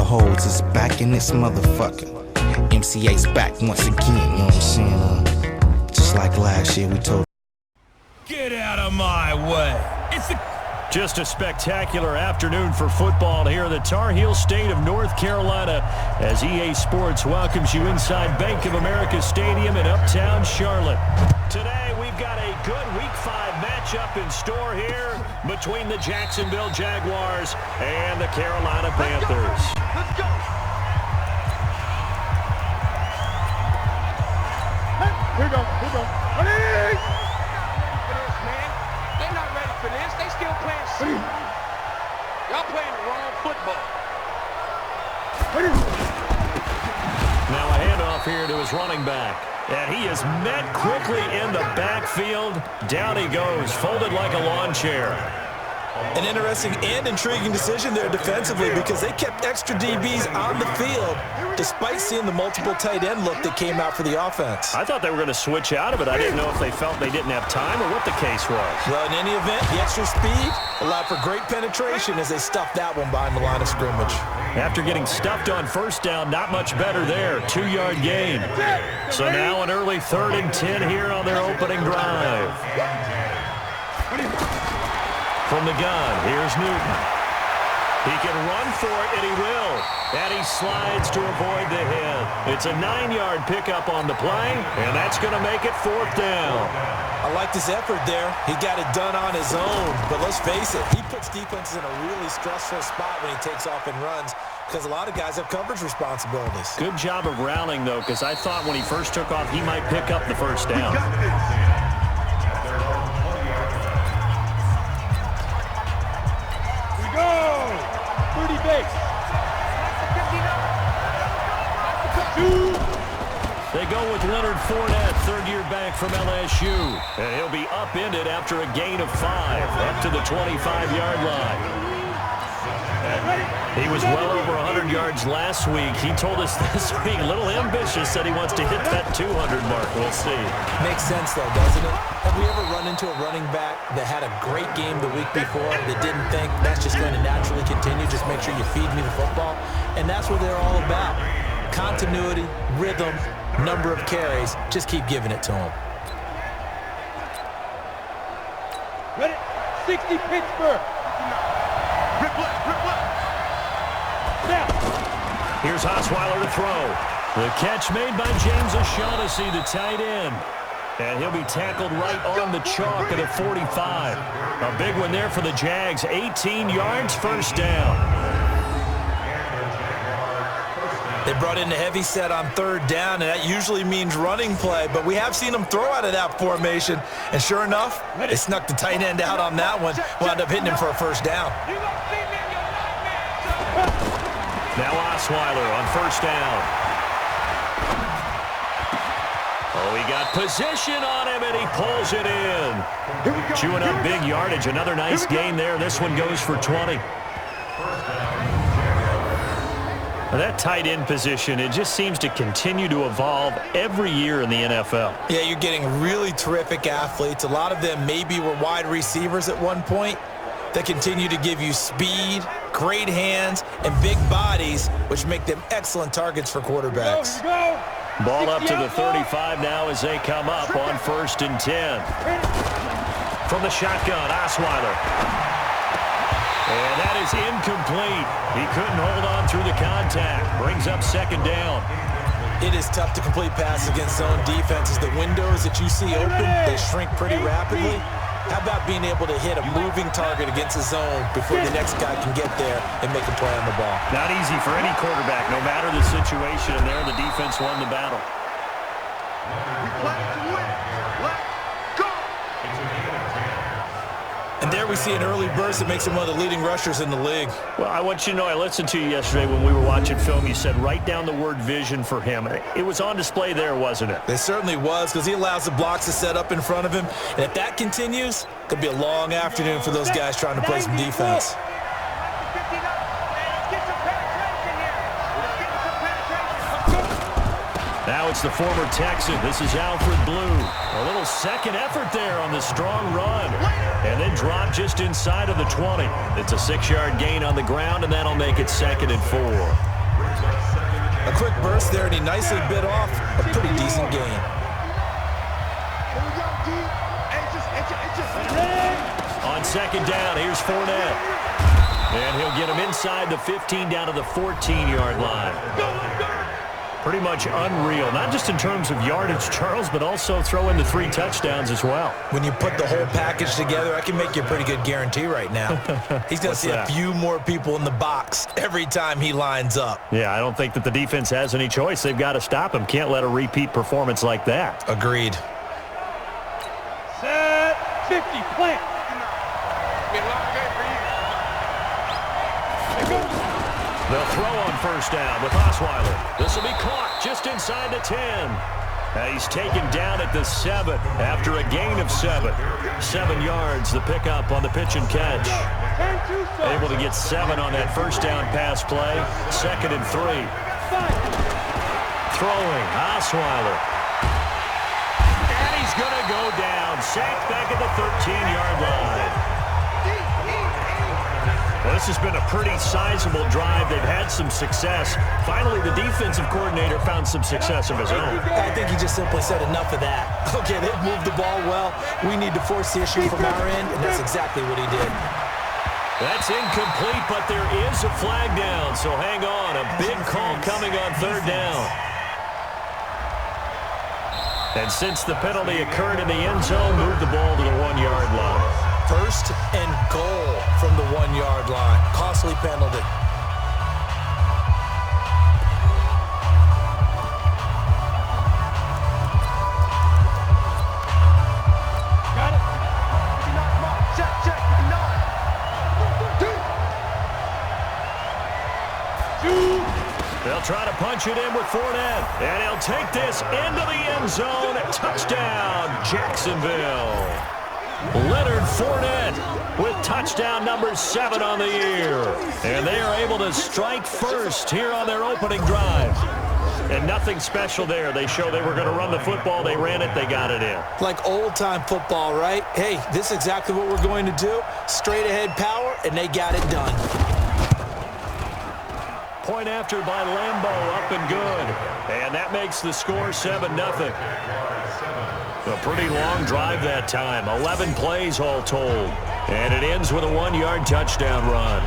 holds is back in this motherfucker. MCA's back once again, you know what I'm saying? Just like last year we told. Get out of my way. Just a spectacular afternoon for football here in the Tar Heel state of North Carolina as EA Sports welcomes you inside Bank of America Stadium in Uptown Charlotte. Today we've got a good Week 5 matchup in store here between the Jacksonville Jaguars and the Carolina Panthers. Let's go. Here we go. Ready? They're not ready for this. They still playing. Y'all playing the wrong football. Now a handoff here to his running back. And he is met quickly in the backfield. Down he goes, folded like a lawn chair. An interesting and intriguing decision there defensively because they kept extra DBs on the field despite seeing the multiple tight end look that came out for the offense. I thought they were going to switch out of it. I didn't know if they felt they didn't have time or what the case was. Well, in any event, the extra speed allowed for great penetration as they stuffed that one behind the line of scrimmage. After getting stuffed on first down, not much better there. 2-yard gain. So now an early 3rd and 10 here on their opening drive. From the gun, here's Newton. He can run for it, and he will. And he slides to avoid the hit. It's a 9-yard pickup on the play, and that's going to make it 4th down. I liked his effort there. He got it done on his own. But let's face it, he puts defenses in a really stressful spot when he takes off and runs because a lot of guys have coverage responsibilities. Good job of rallying, though, because I thought when he first took off, he might pick up the first down. They go with Leonard Fournette, third-year back from LSU. And he'll be upended after a gain of 5, up to the 25-yard line. He was well over 100 yards last week. He told us this week, a little ambitious, said he wants to hit that 200 mark. We'll see. Makes sense, though, doesn't it? Have we ever run into a running back that had a great game the week before that didn't think that's just going to naturally continue? Just make sure you feed me the football. And that's what they're all about. Continuity, rhythm, number of carries. Just keep giving it to them. Ready? 60 Pittsburgh. Rip left. Here's Osweiler to throw. The catch made by James O'Shaughnessy, the tight end. And he'll be tackled right on the chalk at a 45. A big one there for the Jags. 18 yards, first down. They brought in a heavy set on 3rd down, and that usually means running play, but we have seen them throw out of that formation, and sure enough, they snuck the tight end out on that one, wound up hitting him for a first down. Now Osweiler on first down. Oh, he got position on him, and he pulls it in. Chewing up big yardage. Another nice gain there. This one goes for 20. That tight end position, it just seems to continue to evolve every year in the NFL. Yeah, you're getting really terrific athletes. A lot of them maybe were wide receivers at one point that continue to give you speed, great hands, and big bodies, which make them excellent targets for quarterbacks. Ball up to the 35 now as they come up on 1st and 10. From the shotgun, Osweiler. And that is incomplete. He couldn't hold on through the contact. Brings up 2nd down. It is tough to complete passes against zone defenses. The windows that you see open, they shrink pretty rapidly. How about being able to hit a moving target against a zone before the next guy can get there and make a play on the ball? Not easy for any quarterback, no matter the situation. And there, the defense won the battle. We play to win. Let's go. And there we see an early burst that makes him one of the leading rushers in the league. Well, I want you to know, I listened to you yesterday when we were watching film. You said write down the word vision for him. It was on display there, wasn't it? It certainly was, because he allows the blocks to set up in front of him. And if that continues, it could be a long afternoon for those guys trying to play some defense. Now it's the former Texan. This is Alfred Blue. A little second effort there on the strong run. And then drop just inside of the 20. It's a 6-yard gain on the ground, and that'll make it 2nd and 4. A quick burst there, and he nicely bit off a pretty decent gain. On second down, here's Fournette. And he'll get him inside the 15 down to the 14-yard line. Pretty much unreal, not just in terms of yardage, Charles, but also throw in the 3 touchdowns as well. When you put the whole package together, I can make you a pretty good guarantee right now. He's going to see a few more people in the box every time he lines up. Yeah, I don't think that the defense has any choice. They've got to stop him. Can't let a repeat performance like that. Agreed. Set 50, plant. Been a long game for you. They'll throw on first down with Osweiler. This will be caught just inside the 10. He's taken down at the 7 after a gain of 7. 7 yards, the pickup on the pitch and catch. Able to get 7 on that first down pass play. 2nd and 3. Throwing, Osweiler. And he's going to go down. Sacked back at the 13-yard line. Well, this has been a pretty sizable drive. They've had some success. Finally, the defensive coordinator found some success of his own. I think he just simply said enough of that. Okay, they've moved the ball well. We need to force the issue from our end, and that's exactly what he did. That's incomplete, but there is a flag down, so hang on. A big call coming on third down. And since the penalty occurred in the end zone, move the ball to the 1-yard line. 1st and goal from the 1-yard line. Costly penalty. Got it. Come on. Check. They'll try to punch it in with Fournette. And he'll take this into the end zone. Touchdown, Jacksonville. Leonard Fournette with touchdown number 7 on the year. And they are able to strike first here on their opening drive. And nothing special there. They show they were going to run the football. They ran it. They got it in. Like old-time football, right? Hey, this is exactly what we're going to do. Straight-ahead power, and they got it done. Point after by Lambeau, up and good. And that makes the score 7-0. A pretty long drive that time. 11 plays all told. And it ends with a 1-yard touchdown run.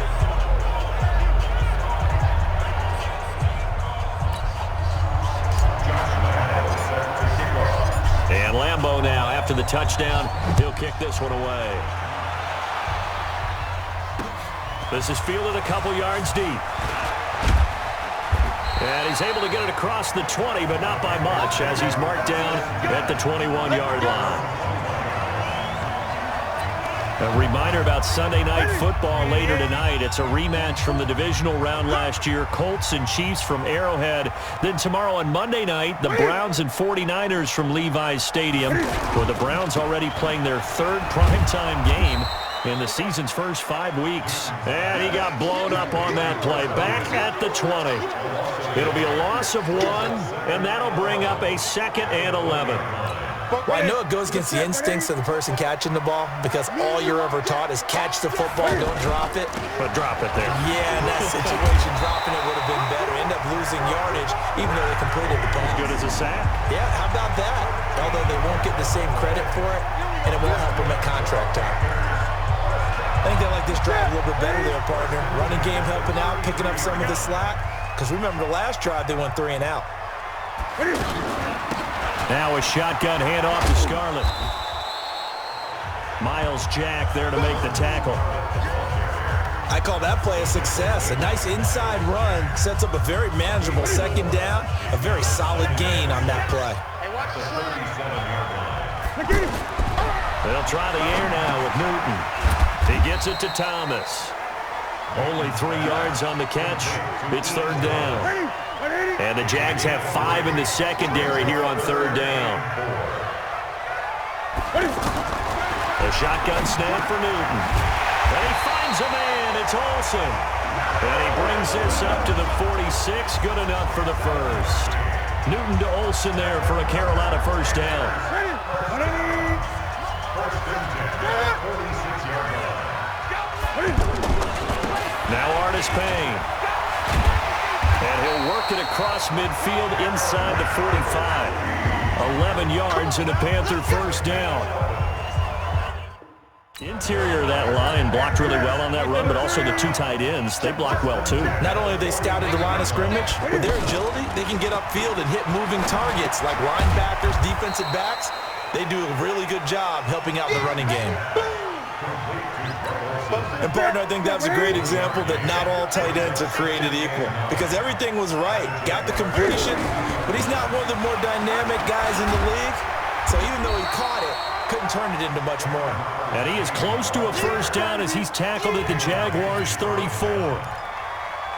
And Lambeau now, after the touchdown, he'll kick this one away. This is fielded a couple yards deep. And he's able to get it across the 20, but not by much, as he's marked down at the 21-yard line. A reminder about Sunday Night Football later tonight. It's a rematch from the divisional round last year. Colts and Chiefs from Arrowhead. Then tomorrow on Monday night, the Browns and 49ers from Levi's Stadium, where the Browns already playing their 3rd primetime game in the season's first 5 weeks. And he got blown up on that play. Back at the 20. It'll be a loss of 1, and that'll bring up a 2nd and 11. Well, I know it goes against the instincts of the person catching the ball, because all you're ever taught is catch the football, don't drop it. But drop it there. Yeah, in that situation, dropping it would have been better. End up losing yardage, even though they completed the pass. As good as a sack. Yeah, how about that? Although they won't get the same credit for it, and it won't help them at contract time. I think they like this drive a little bit better there, partner. Running game helping out, picking up some of the slack. Because remember, the last drive, they went 3 and out. Now a shotgun handoff to Scarlett. Miles Jack there to make the tackle. I call that play a success. A nice inside run sets up a very manageable 2nd down. A very solid gain on that play. They'll try the air now with Newton. He gets it to Thomas. Only 3 yards on the catch. It's 3rd down. And the Jags have 5 in the secondary here on 3rd down. A shotgun snap for Newton. And he finds a man. It's Olsen. And he brings this up to the 46. Good enough for the first. Newton to Olsen there for a Carolina first down. Now Artis Payne. And he'll work it across midfield inside the 45. 11 yards and a Panther first down. Interior of that line blocked really well on that run, but also the two tight ends, they blocked well too. Not only have they scouted the line of scrimmage, with their agility, they can get upfield and hit moving targets like linebackers, defensive backs. They do a really good job helping out in the running game. And, partner, I think that's a great example that not all tight ends are created equal because everything was right. Got the completion, but he's not one of the more dynamic guys in the league. So even though he caught it, couldn't turn it into much more. And he is close to a first down as he's tackled at the Jaguars 34.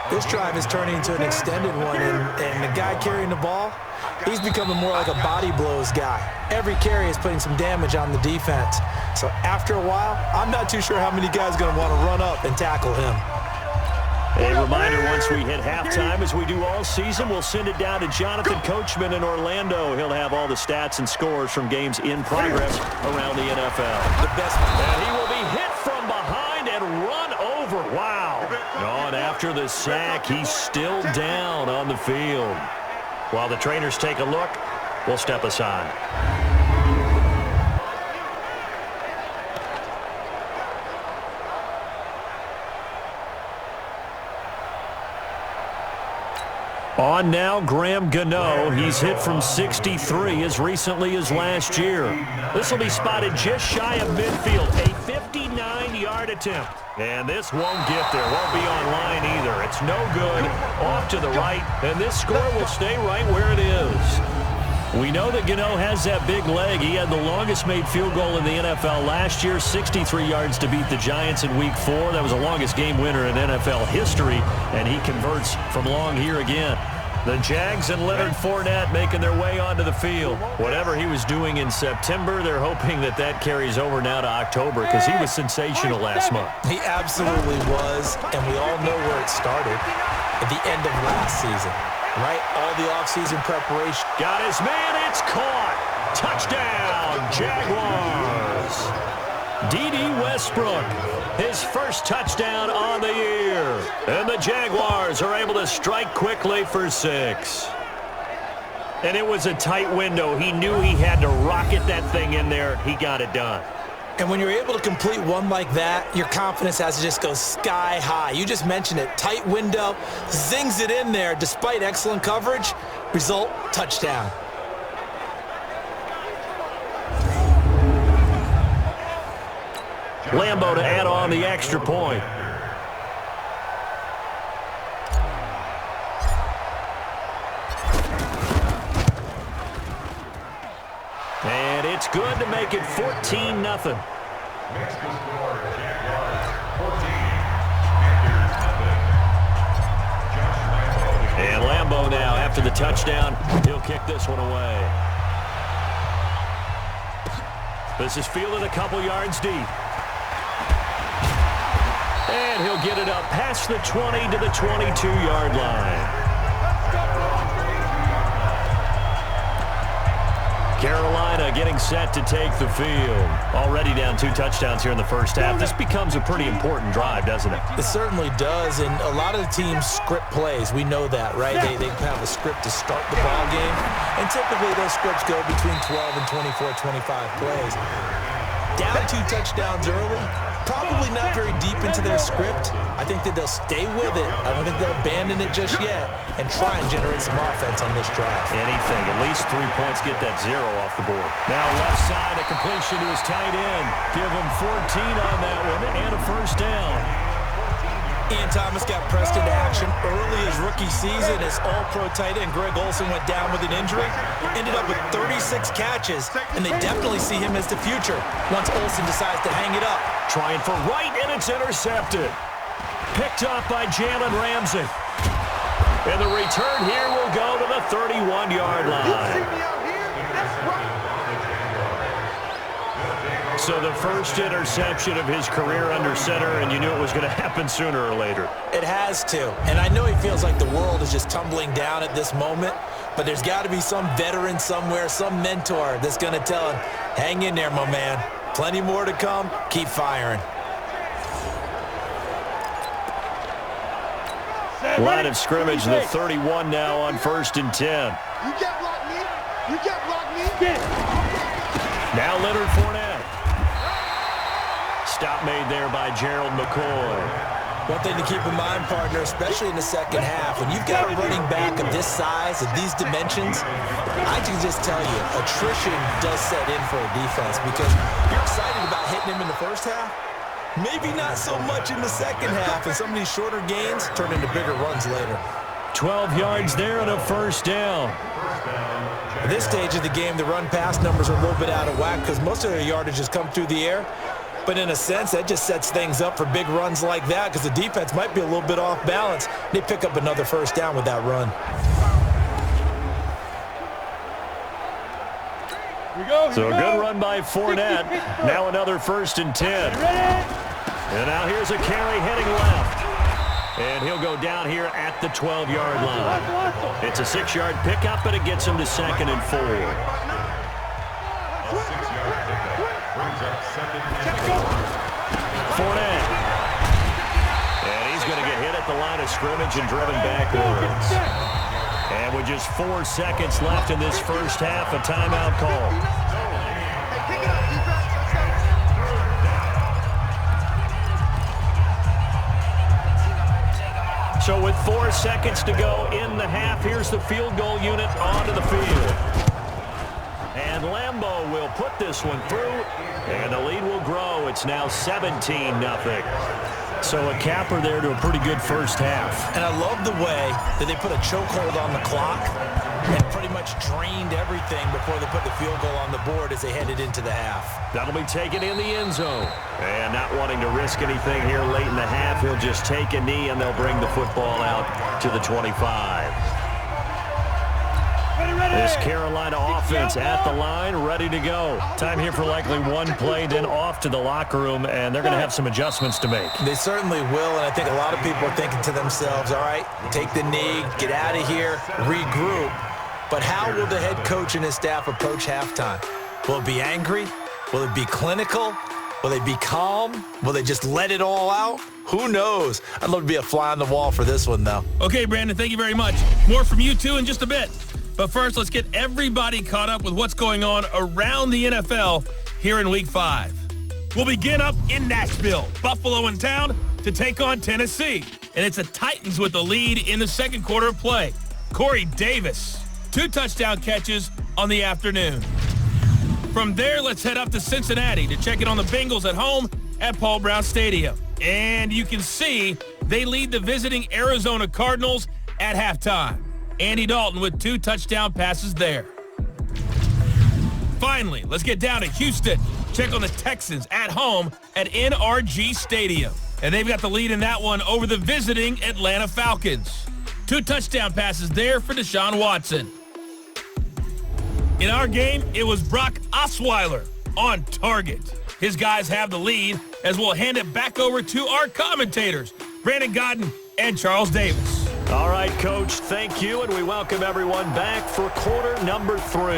This drive is turning into an extended one, and the guy carrying the ball, he's becoming more like a body blows guy. Every carry is putting some damage on the defense. So after a while, I'm not too sure how many guys are going to want to run up and tackle him. A reminder, once we hit halftime, as we do all season, we'll send it down to Jonathan Coachman in Orlando. He'll have all the stats and scores from games in progress around the NFL. The best. And he will be hit from behind and run over. Wow. And after the sack, he's still down on the field. While the trainers take a look, we'll step aside. On now, Graham Gano. He's hit from 63 as recently as last year. This will be spotted just shy of midfield. A 59-yard attempt. And this won't get there. Won't be on line either. It's no good. Off to the right. And this score will stay right where it is. We know that Gano has that big leg. He had the longest made field goal in the NFL last year, 63 yards to beat the Giants in Week 4. That was the longest game winner in NFL history, and he converts from long here again. The Jags and Leonard Fournette making their way onto the field. Whatever he was doing in September, they're hoping that that carries over now to October because he was sensational last month. He absolutely was, and we all know where it started at the end of last season. Right? All the offseason preparation. Got his man. It's caught. Touchdown, Jaguars. D.D. Westbrook, his first touchdown on the year. And the Jaguars are able to strike quickly for 6. And it was a tight window. He knew he had to rocket that thing in there. He got it done. And when you're able to complete one like that, your confidence has to just go sky high. You just mentioned it. Tight window, zings it in there despite excellent coverage. Result, touchdown. Lambo to add on the extra point. And it's good to make it 14-0. And Lambo now, after the touchdown, he'll kick this one away. This is fielded a couple yards deep. And he'll get it up past the 20 to the 22-yard line. Carolina getting set to take the field. Already down 2 touchdowns here in the first half. This becomes a pretty important drive, doesn't it? It certainly does, and a lot of the teams script plays. We know that, right? They have a script to start the ball game, and typically those scripts go between 12 and 24, 25 plays. Down 2 touchdowns early, probably not very deep into their script. I think that they'll stay with it. I don't think they'll abandon it just yet and try and generate some offense on this drive. Anything. At least 3 points get that 0 off the board. Now left side, a completion to his tight end. Give him 14 on that one and a first down. Ian Thomas got pressed into action early his rookie season as all-pro tight end Greg Olsen went down with an injury. Ended up with 36 catches, and they definitely see him as the future once Olsen decides to hang it up. Trying for right, and it's intercepted. Picked up by Jalen Ramsey. And the return here will go to the 31-yard line. So the first interception of his career under center, and you knew it was going to happen sooner or later. It has to. And I know he feels like the world is just tumbling down at this moment, but there's got to be some veteran somewhere, some mentor that's going to tell him, hang in there, my man. Plenty more to come. Keep firing. Line of scrimmage, the 31 now on 1st and 10. You can't block me. You can't block me. Now Leonard Fournette. Stop made there by Gerald McCoy. One thing to keep in mind, partner, especially in the second half, when you've got a running back of this size, of these dimensions, I can just tell you, attrition does set in for a defense because you're excited about hitting him in the first half. Maybe not so much in the second half, and some of these shorter gains turn into bigger runs later. 12 yards there and a first down. At this stage of the game, the run-pass numbers are a little bit out of whack because most of their yardage has come through the air. But in a sense, that just sets things up for big runs like that because the defense might be a little bit off balance. They pick up another first down with that run. So a good run by Fournette. Now another 1st and 10. And now here's a carry heading left. And he'll go down here at the 12-yard line. It's a 6-yard pickup, but it gets him to 2nd and 4. Fournette. And he's going to get hit at the line of scrimmage and driven backwards. And with just 4 seconds left in this first half, a timeout call. So with 4 seconds to go in the half, here's the field goal unit onto the field. And Lambeau will put this one through, and the lead will grow. It's now 17-0. So a capper there to a pretty good first half. And I love the way that they put a chokehold on the clock and pretty much drained everything before they put the field goal on the board as they headed into the half. That'll be taken in the end zone. And not wanting to risk anything here late in the half, he'll just take a knee, and they'll bring the football out to the 25. This Carolina offense at the line, ready to go. Time here for likely one play, then off to the locker room, and they're going to have some adjustments to make. They certainly will, and I think a lot of people are thinking to themselves, all right, take the knee, get out of here, regroup. But how will the head coach and his staff approach halftime? Will it be angry? Will it be clinical? Will they be calm? Will they just let it all out? Who knows? I'd love to be a fly on the wall for this one, though. Okay, Brandon, thank you very much. More from you two in just a bit. But first, let's get everybody caught up with what's going on around the NFL here in Week 5. We'll begin up in Nashville. Buffalo in town to take on Tennessee. And it's the Titans with the lead in the second quarter of play. Corey Davis, 2 touchdown catches on the afternoon. From there, let's head up to Cincinnati to check in on the Bengals at home at Paul Brown Stadium. And you can see they lead the visiting Arizona Cardinals at halftime. Andy Dalton with 2 touchdown passes there. Finally, let's get down to Houston. Check on the Texans at home at NRG Stadium. And they've got the lead in that one over the visiting Atlanta Falcons. 2 touchdown passes there for Deshaun Watson. In our game, it was Brock Osweiler on target. His guys have the lead as we'll hand it back over to our commentators, Brandon Godden and Charles Davis. All right, Coach, thank you, and we welcome everyone back for quarter number 3.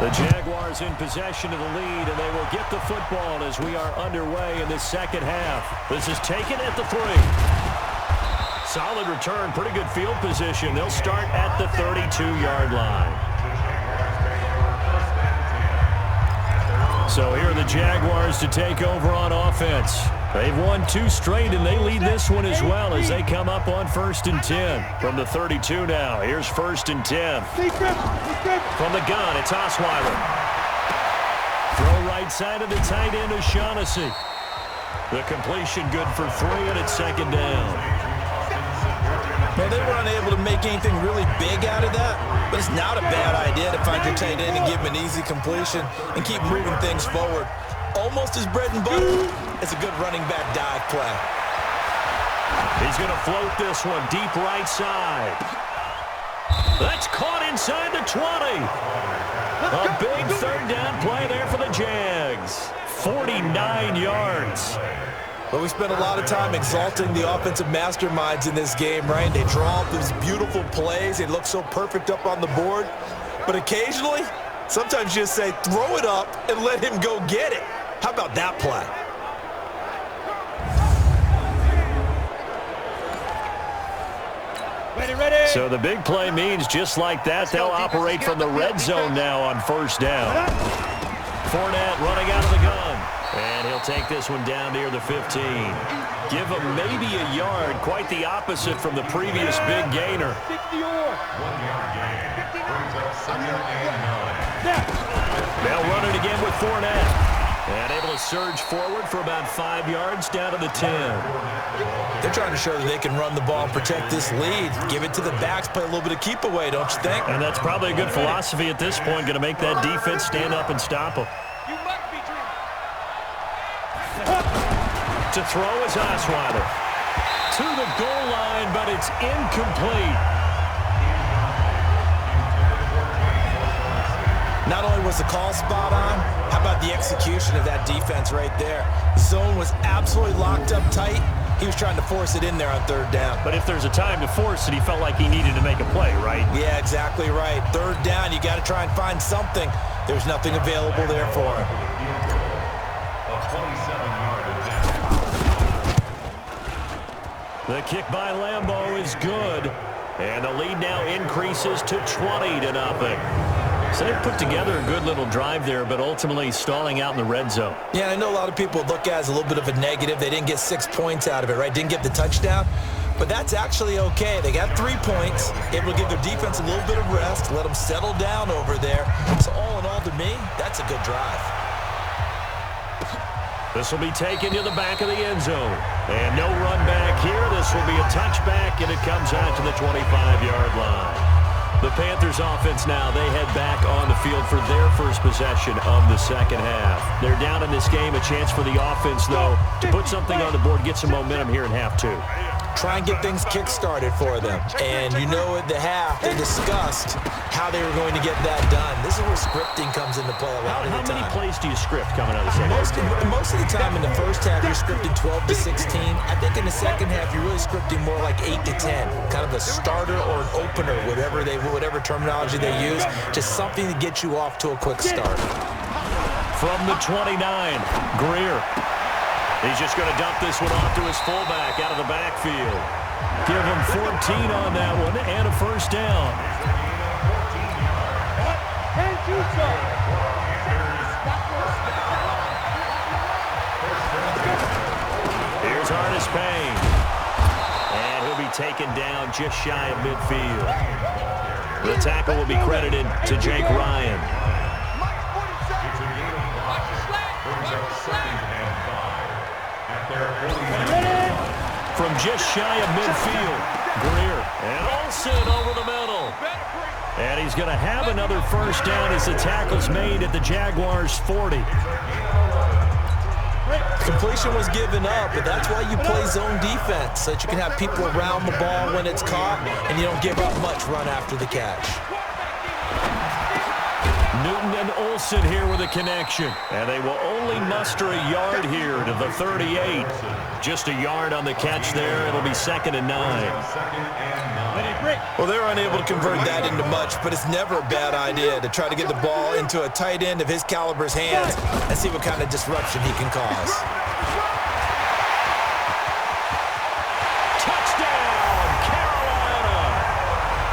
The Jaguars in possession of the lead, and they will get the football as we are underway in this second half. This is taken at the 3. Solid return, pretty good field position. They'll start at the 32-yard line. So here are the Jaguars to take over on offense. They've won 2 straight, and they lead this one as well as they come up on 1st and 10. From the 32 now, here's 1st and 10. From the gun, it's Osweiler. Throw right side of the tight end, O'Shaughnessy. The completion good for 3, and it's 2nd down. Well, they were unable to make anything really big out of that, but it's not a bad idea to find your tight end and give him an easy completion and keep moving things forward. Almost his bread and butter. It's a good running back dive play. He's going to float this one deep right side. That's caught inside the 20. A big 3rd down play there for the Jags. 49 yards. But we spent a lot of time exalting the offensive masterminds in this game, right? They draw up these beautiful plays. They look so perfect up on the board. But occasionally, sometimes you just say, throw it up and let him go get it. How about that play? So the big play means just like that, they'll operate from the red zone now on first down. Fournette running out of the gun. And he'll take this one down near the 15. Give him maybe a yard, quite the opposite from the previous big gainer. They'll run it again with Fournette. And able to surge forward for about 5 yards down to the 10. They're trying to show that they can run the ball and protect this lead. Give it to the backs, play a little bit of keep away, don't you think? And that's probably a good philosophy at this point, going to make that defense stand up and stop them. You must be dreaming. To throw is Osweiler. To the goal line, but it's incomplete. Not only was the call spot on, how about the execution of that defense right there? Zone was absolutely locked up tight. He was trying to force it in there on third down. But if there's a time to force it, he felt like he needed to make a play, right? Yeah, exactly right. Third down, you got to try and find something. There's nothing available there for him. The kick by Lambeau is good. And the lead now increases to 20-0. So they put together a good little drive there, but ultimately stalling out in the red zone. Yeah, I know a lot of people look at it as a little bit of a negative. They didn't get 6 points out of it, right? Didn't get the touchdown. But that's actually okay. They got 3 points, able to give their defense a little bit of rest, let them settle down over there. So all in all, to me, that's a good drive. This will be taken to the back of the end zone. And no run back here. This will be a touchback, and it comes out to the 25-yard line. The Panthers offense now, they head back on the field for their first possession of the second half. They're down in this game, a chance for the offense, though, to put something on the board, get some momentum here in half two. Try and get things kick-started for them. And you know at the half, they discussed how they were going to get that done. This is where scripting comes into play a lot of the time. How many plays do you script coming out of the second half? Most of the time in the first half, you're scripting 12 to 16. I think in the second half, you're really scripting more like 8 to 10. Kind of a starter or an opener, whatever terminology they use. Just something to get you off to a quick start. From the 29, Greer. He's just going to dump this one off to his fullback out of the backfield. Give him 14 on that one and a first down. Here's Artis Payne. And he'll be taken down just shy of midfield. The tackle will be credited to Jake Ryan. From just shy of midfield, Greer. And Olsen over the middle. And he's going to have another first down as the tackle's made at the Jaguars' 40. Completion was given up, but that's why you play zone defense, so that you can have people around the ball when it's caught, and you don't give up much run after the catch. Newton and Olsen here with a connection. And they will only muster a yard here to the 38. Just a yard on the catch there. It'll be 2nd and 9. Well, they're unable to convert that into much, but it's never a bad idea to try to get the ball into a tight end of his caliber's hands and see what kind of disruption he can cause. Touchdown, Carolina!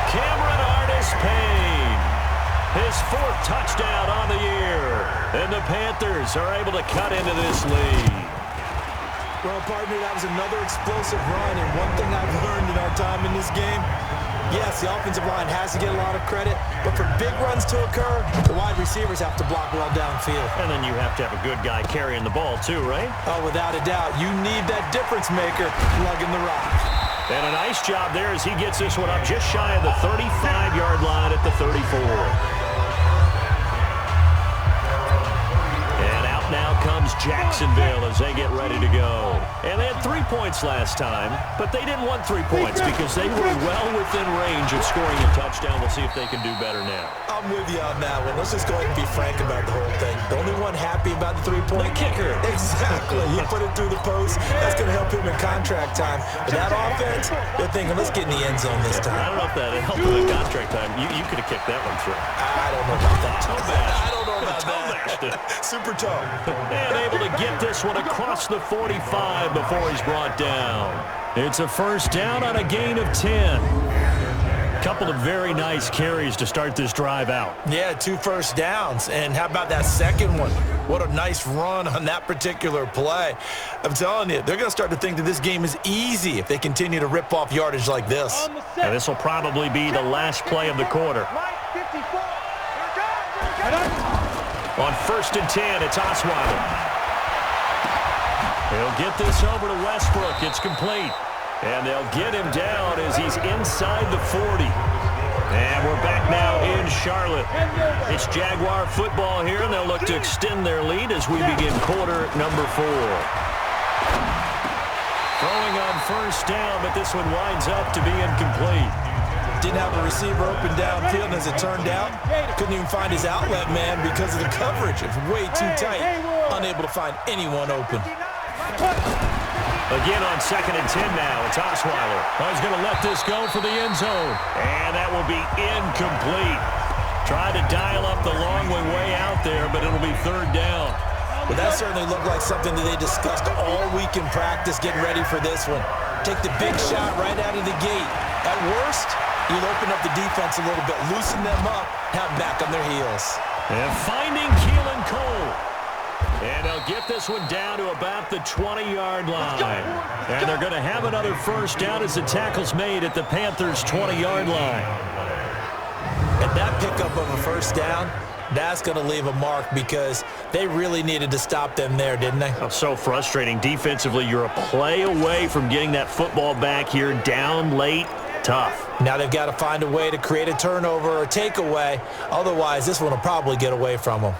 Cameron Artis Payne. His 4th touchdown on the year. And the Panthers are able to cut into this lead. Well, partner, that was another explosive run, and one thing I've learned in our time in this game, yes, the offensive line has to get a lot of credit, but for big runs to occur, the wide receivers have to block well downfield. And then you have to have a good guy carrying the ball too, right? Oh, without a doubt. You need that difference maker lugging the rock. And a nice job there as he gets this one up just shy of the 35-yard line at the 34. Now comes Jacksonville as they get ready to go. And they had 3 points last time, but they didn't want 3 points because they were well within range of scoring a touchdown. We'll see if they can do better now. I'm with you on that one. Let's just go ahead and be frank about the whole thing. The only one happy about the 3-point kicker. Exactly. He put it through the post. That's going to help him in contract time. But that offense, they're thinking, let's get in the end zone this time. I don't know if that helped with the contract time. You could have kicked that one through. I don't know about that. I don't know about that. Super toe. And able to get this one across the 45 before he's brought down. It's a first down on a gain of 10. couple of very nice carries to start this drive out. Yeah, 2 first downs. And how about that second one? What a nice run on that particular play. I'm telling you, they're going to start to think that this game is easy if they continue to rip off yardage like this. And this will probably be the last play of the quarter. On 1st and 10, it's Osweiler. He'll get this over to Westbrook. It's complete. And they'll get him down as he's inside the 40. And we're back now in Charlotte. It's Jaguar football here, and they'll look to extend their lead as we begin quarter number 4. Throwing on 1st down, but this one winds up to be incomplete. Didn't have a receiver open downfield, and as it turned out, couldn't even find his outlet man because of the coverage. It's way too tight, unable to find anyone open. Again on 2nd and 10 now. It's Osweiler. He's going to let this go for the end zone. And that will be incomplete. Tried to dial up the long way out there, but it'll be 3rd down. Well, that certainly looked like something that they discussed all week in practice, getting ready for this one. Take the big shot right out of the gate. At worst, you'll open up the defense a little bit, loosen them up, have them back on their heels. And finding Keelan Cole. And they'll get this one down to about the 20-yard line. And they're going to have another 1st down as the tackle's made at the Panthers' 20-yard line. And that pickup of a 1st down, that's going to leave a mark because they really needed to stop them there, didn't they? Oh, so frustrating. Defensively, you're a play away from getting that football back here down late. Tough. Now they've got to find a way to create a turnover or takeaway. Otherwise, this one will probably get away from them.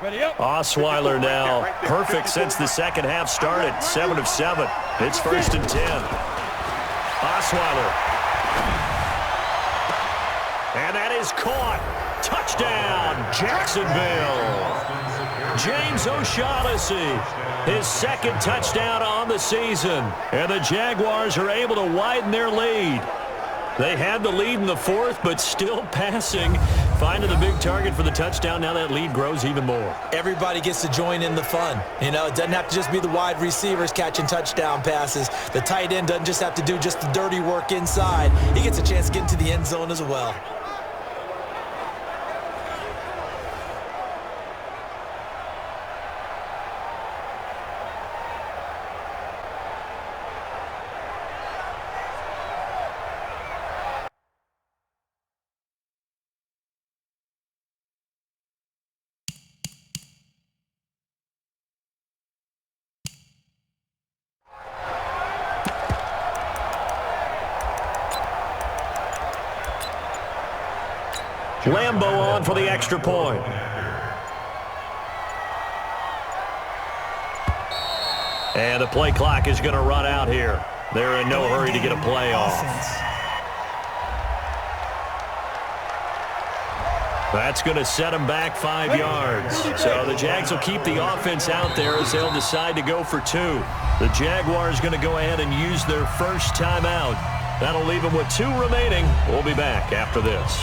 Osweiler now perfect since the second half started. 7 of 7. It's 1st and 10. Osweiler. And that is caught. Touchdown, Jacksonville. James O'Shaughnessy, his 2nd touchdown on the season. And the Jaguars are able to widen their lead. They had the lead in the 4th, but still passing. Finding the big target for the touchdown. Now that lead grows even more. Everybody gets to join in the fun. You know, it doesn't have to just be the wide receivers catching touchdown passes. The tight end doesn't just have to do just the dirty work inside. He gets a chance to get into the end zone as well. Lambeau on for the extra point. And the play clock is going to run out here. They're in no hurry to get a play off. That's going to set them back 5 yards. So the Jags will keep the offense out there as they'll decide to go for 2. The Jaguars going to go ahead and use their first timeout. That'll leave them with 2 remaining. We'll be back after this.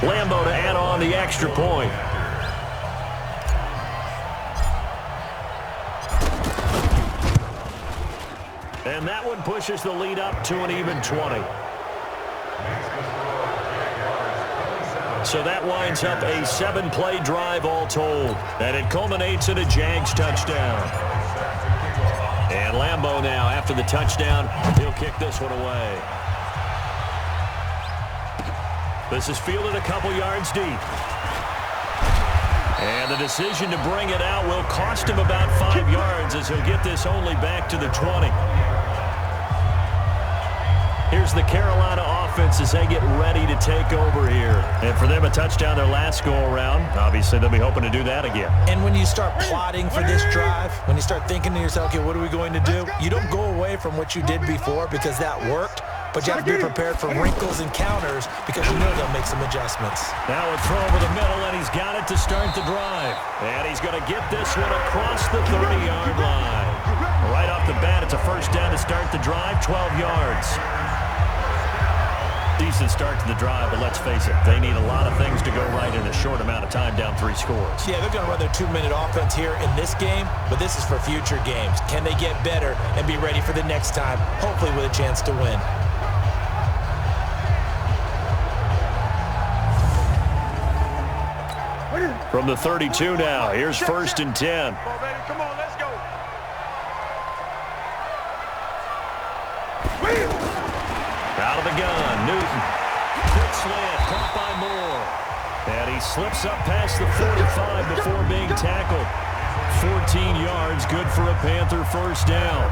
Lambeau to add on the extra point. And that one pushes the lead up to an even 20. So that winds up a 7-play drive all told. And it culminates in a Jags touchdown. And Lambeau now, after the touchdown, he'll kick this one away. This is fielded a couple yards deep. And the decision to bring it out will cost him about 5 yards as he'll get this only back to the 20. Here's the Carolina offense as they get ready to take over here. And for them, a touchdown their last go-around. Obviously, they'll be hoping to do that again. And when you start plotting for this drive, when you start thinking to yourself, okay, what are we going to do? You don't go away from what you did before because that worked. But you have to be prepared for wrinkles and counters because you know they'll make some adjustments. Now a throw over the middle, and he's got it to start the drive. And he's going to get this one across the 30-yard line. Right off the bat, it's a 1st down to start the drive, 12 yards. Decent start to the drive, but let's face it, they need a lot of things to go right in a short amount of time, down 3 scores. Yeah, they're going to run their 2-minute offense here in this game, but this is for future games. Can they get better and be ready for the next time, hopefully with a chance to win? From the 32 now, here's 1st and 10. Come on, baby. Come on, let's go. Out of the gun, Newton. Good slant, caught by Moore. And he slips up past the 45 before being tackled. 14 yards, good for a Panther first down.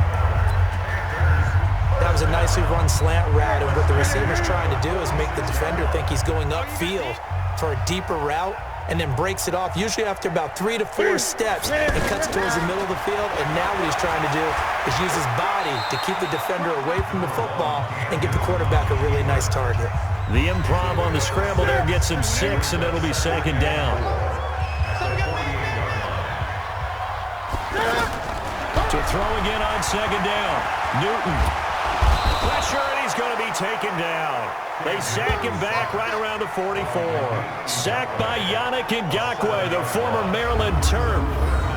That was a nicely run slant route, and what the receiver's trying to do is make the defender think he's going upfield for a deeper route, and then breaks it off, usually after about 3 to 4 steps, and cuts towards the middle of the field. And now what he's trying to do is use his body to keep the defender away from the football and give the quarterback a really nice target. The improv on the scramble there gets him 6, and it'll be 2nd down. To throw again on 2nd down. Newton. Pressure, and he's going to be taken down. They sack him back right around the 44. Sacked by Yannick Ngakoue, the former Maryland Terp.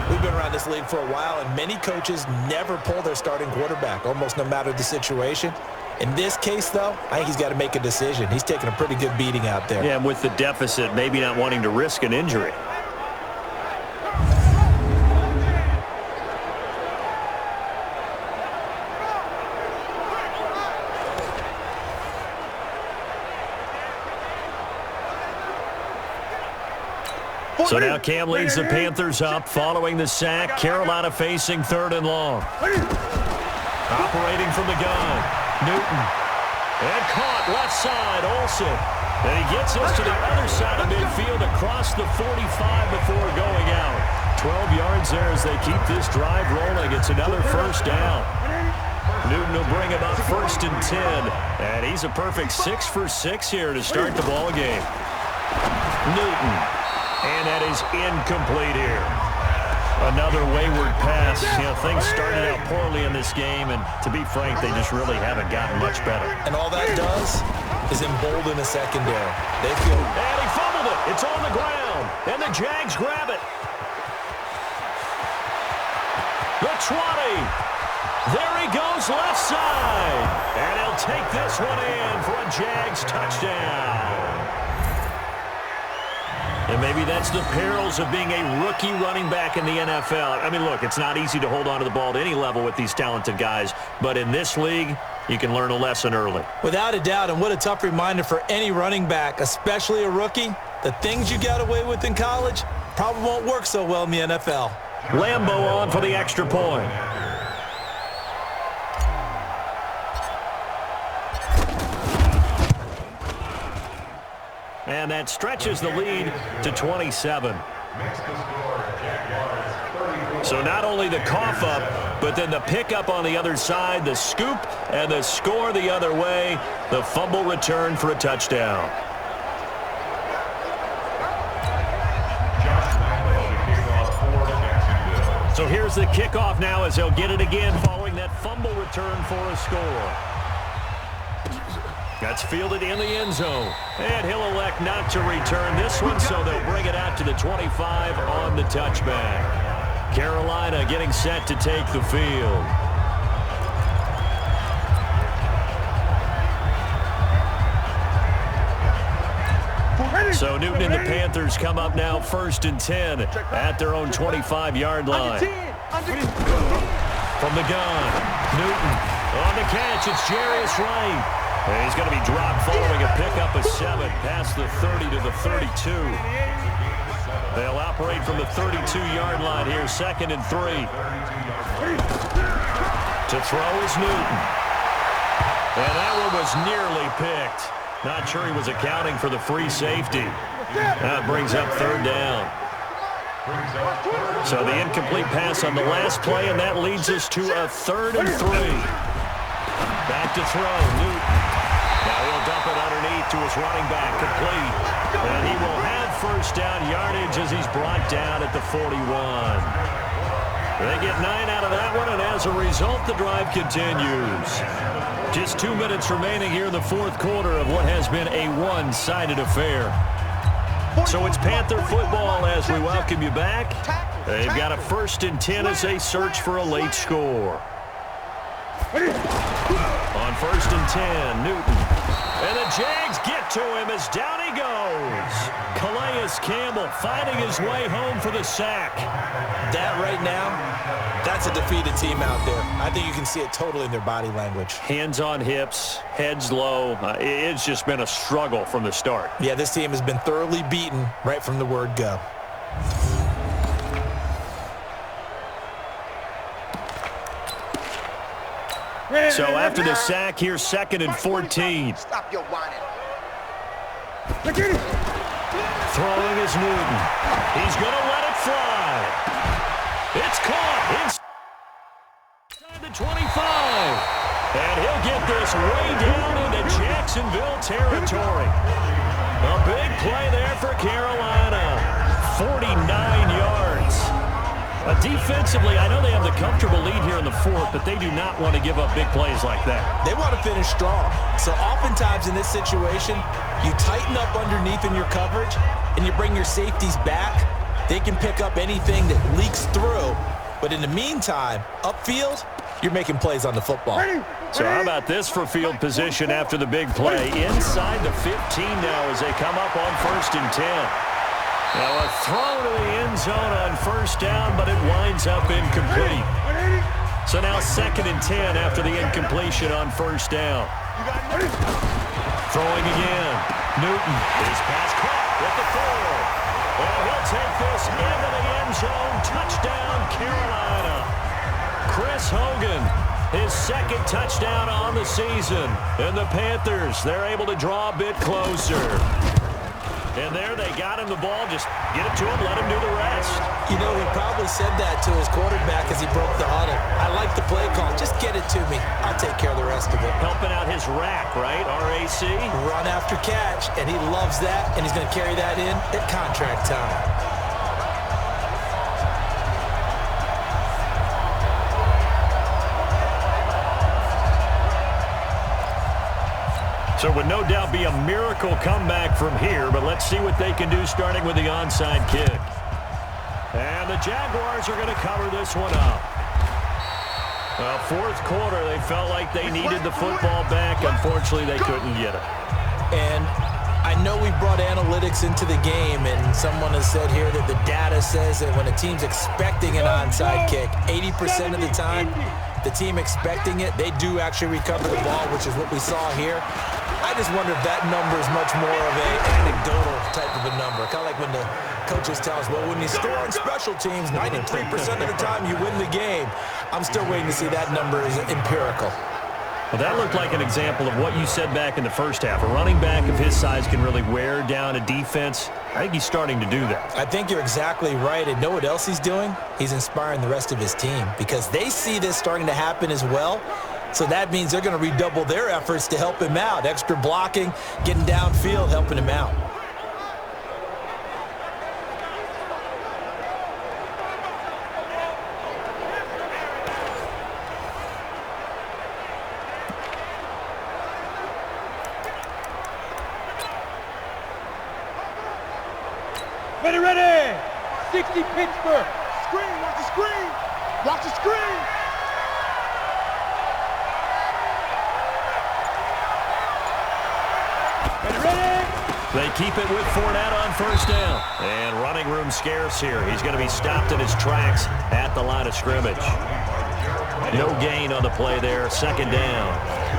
We've been around this league for a while, and many coaches never pull their starting quarterback, almost no matter the situation. In this case, though, I think he's got to make a decision. He's taking a pretty good beating out there. Yeah, and with the deficit, maybe not wanting to risk an injury. So now Cam leads the Panthers up following the sack. Carolina facing 3rd and long. Operating from the gun. Newton. And caught left side, Olsen. And he gets us to the other side of midfield across the 45 before going out. 12 yards there as they keep this drive rolling. It's another first down. Newton will bring him up 1st and 10. And he's a perfect 6 for 6 here to start the ball game. Newton. And that is incomplete here. Another wayward pass. You know, things started out poorly in this game, and to be frank, they just really haven't gotten much better. And all that does is embolden the secondary. They feel... And he fumbled it. It's on the ground. And the Jags grab it. The 20. There he goes left side. And he'll take this one in for a Jags touchdown. And maybe that's the perils of being a rookie running back in the NFL. I mean, look, it's not easy to hold on to the ball at any level with these talented guys. But in this league, you can learn a lesson early. Without a doubt, and what a tough reminder for any running back, especially a rookie. The things you got away with in college probably won't work so well in the NFL. Lambo on for the extra point. And that stretches the lead to 27. So not only the cough up, but then the pickup on the other side, the scoop, and the score the other way. The fumble return for a touchdown. So here's the kickoff now as they'll get it again following that fumble return for a score. That's fielded in the end zone. And he'll elect not to return this one, so they'll bring it out to the 25 on the touchback. Carolina getting set to take the field. So Newton and the Panthers come up now 1st and 10 at their own 25-yard line. From the gun, Newton on the catch. It's Jarius Wright. And he's going to be dropped following a pickup of 7 past the 30 to the 32. They'll operate from the 32-yard line here, 2nd and 3. To throw is Newton. And that one was nearly picked. Not sure he was accounting for the free safety. That brings up 3rd down. So the incomplete pass on the last play, and that leads us to a 3rd and 3. Back to throw, Newton. Now he'll dump it underneath to his running back, complete. And he will have first down yardage as he's brought down at the 41. They get 9 out of that one, and as a result, the drive continues. Just 2 minutes remaining here in the fourth quarter of what has been a one-sided affair. So it's Panther football as we welcome you back. They've got a 1st and 10 as they search for a late score. On 1st and 10, Newton. And the Jags get to him as down he goes. Calais Campbell finding his way home for the sack. That right now, that's a defeated team out there. I think you can see it totally in their body language. Hands on hips, heads low. It's just been a struggle from the start. Yeah, this team has been thoroughly beaten right from the word go. So after the sack, here's 2nd and 14. Stop your whining. Throwing is Newton. He's going to let it fly. It's caught inside the 25. And he'll get this way down into Jacksonville territory. A big play there for Carolina. 49 yards. Defensively, I know they have the comfortable lead here in the fourth, but they do not want to give up big plays like that. They want to finish strong. So oftentimes in this situation, you tighten up underneath in your coverage, and you bring your safeties back. They can pick up anything that leaks through. But in the meantime, upfield, you're making plays on the football. So how about this for field position after the big play? Inside the 15 now as they come up on 1st and 10. Now a throw to the end zone on 1st down, but it winds up incomplete. So now 2nd and 10 after the incompletion on 1st down. Throwing again. Newton. His pass caught with the 4. And he'll take this into the end zone. Touchdown, Carolina. Chris Hogan, his 2nd touchdown on the season. And the Panthers, they're able to draw a bit closer. And there they got him the ball. Just get it to him, let him do the rest. You know, he probably said that to his quarterback as he broke the huddle. I like the play call. Just get it to me. I'll take care of the rest of it. Helping out his rack, right? RAC. Run after catch, and he loves that, and he's going to carry that in at contract time. So it would no doubt be a miracle comeback from here, but let's see what they can do starting with the onside kick. And the Jaguars are going to cover this one up. Well, fourth quarter, they felt like they needed the football back. Unfortunately, they couldn't get it. And I know we brought analytics into the game, and someone has said here that the data says that when a team's expecting an onside kick, 80% of the time, the team expecting it, they do actually recover the ball, which is what we saw here. I just wonder if that number is much more of an anecdotal type of a number. Kind of like when the coaches tell us, well, when you score on special teams, 93% of the time you win the game. I'm still waiting to see that number is empirical. Well, that looked like an example of what you said back in the first half. A running back of his size can really wear down a defense. I think he's starting to do that. I think you're exactly right. And know what else he's doing? He's inspiring the rest of his team because they see this starting to happen as well. So that means they're going to redouble their efforts to help him out. Extra blocking, getting downfield, helping him out. Ready! 60 Pittsburgh. Screen, watch the screen. Watch the screen. Ready? They keep it with Fournette on 1st down. And running room scarce here. He's going to be stopped in his tracks at the line of scrimmage. No gain on the play there. 2nd down.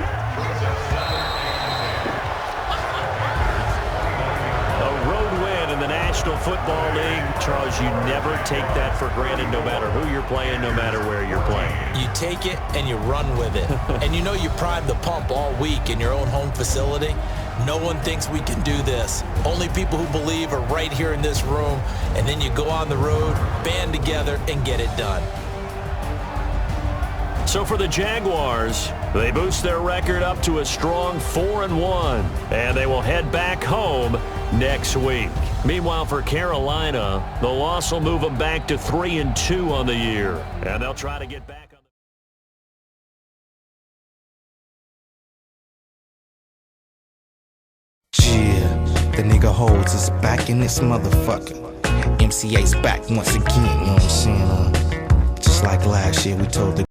National Football League, Charles, you never take that for granted no matter who you're playing, no matter where you're playing. You take it and you run with it. And you know you primed the pump all week in your own home facility. No one thinks we can do this. Only people who believe are right here in this room. And then you go on the road, band together, and get it done. So for the Jaguars, they boost their record up to a strong 4-1. And they will head back home next week. Meanwhile, for Carolina, the loss will move them back to 3-2 on the year. And they'll try to get back on the... Yeah, the nigga holds us back in this motherfucker. MCA's back once again, you know what I'm saying? Just like last year, we told the